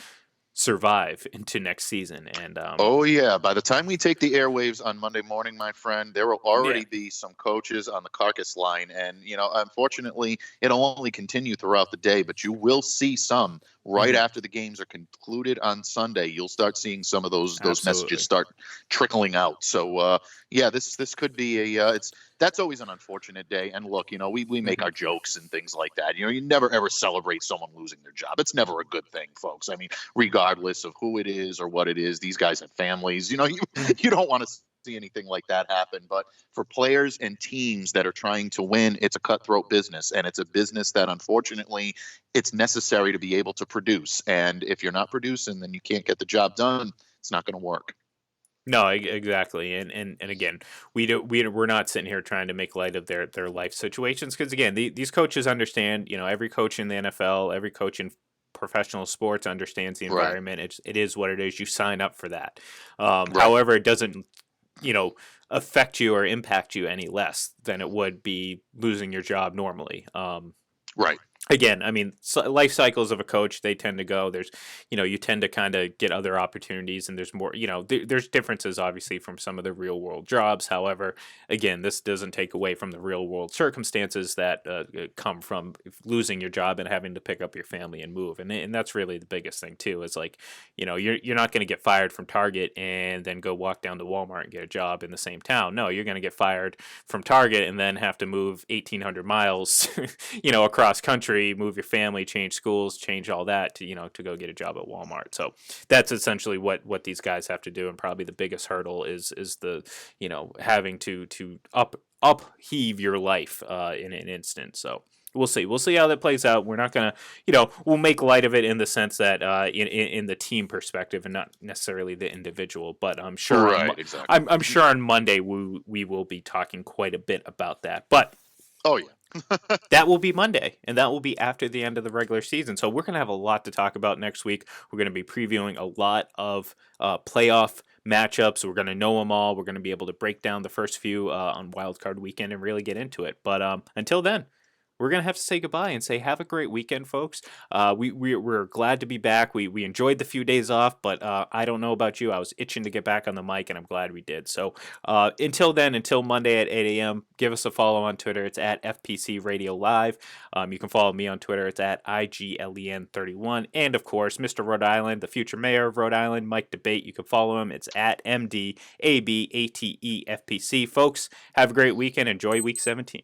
survive into next season. And by the time we take the airwaves on Monday morning, my friend, there will already be some coaches on the carcass line, and unfortunately it'll only continue throughout the day, but you will see some right after the games are concluded on Sunday. You'll start seeing some of those messages start trickling out. So this could be that's always an unfortunate day. And look, we make our jokes and things like that. You never ever celebrate someone losing their job. It's never a good thing, folks. I mean, regardless of who it is or what it is, these guys have families. You don't want to see anything like that happen. But for players and teams that are trying to win, it's a cutthroat business, and it's a business that unfortunately it's necessary to be able to produce. And if you're not producing, then you can't get the job done. It's not going to work. No, exactly, and again, we're not sitting here trying to make light of their life situations, because again, these coaches understand. Every coach in the NFL, every coach in professional sports understands the environment. It is what it is. You sign up for that. However, it doesn't affect you or impact you any less than it would be losing your job normally. Again, I mean, life cycles of a coach, they tend to go. There's, you tend to kind of get other opportunities, and there's more, there's differences, obviously, from some of the real world jobs. However, again, this doesn't take away from the real world circumstances that come from losing your job and having to pick up your family and move. And that's really the biggest thing, too, is like, you're not going to get fired from Target and then go walk down to Walmart and get a job in the same town. No, you're going to get fired from Target and then have to move 1,800 miles, across country country, move your family, change schools, change all that to go get a job at Walmart. So that's essentially what these guys have to do, and probably the biggest hurdle is the having to upheave your life in an instant. So we'll see. We'll see how that plays out. We're not gonna, we'll make light of it in the sense that in the team perspective and not necessarily the individual. But I'm sure, Right, exactly. I'm sure on Monday we will be talking quite a bit about that. But Oh yeah. that will be Monday, and that will be after the end of the regular season. So we're going to have a lot to talk about next week. We're going to be previewing a lot of playoff matchups. We're going to know them all. We're going to be able to break down the first few on Wild Card Weekend and really get into it. But until then, we're going to have to say goodbye and say have a great weekend, folks. We're glad to be back. We enjoyed the few days off, but I don't know about you. I was itching to get back on the mic, and I'm glad we did. So until then, until Monday at 8 a.m., give us a follow on Twitter. It's at FPC Radio Live. You can follow me on Twitter. It's at IGLEN31. And, of course, Mr. Rhode Island, the future mayor of Rhode Island, Mike Debate. You can follow him. It's at MDABATEFPC. Folks, have a great weekend. Enjoy Week 17.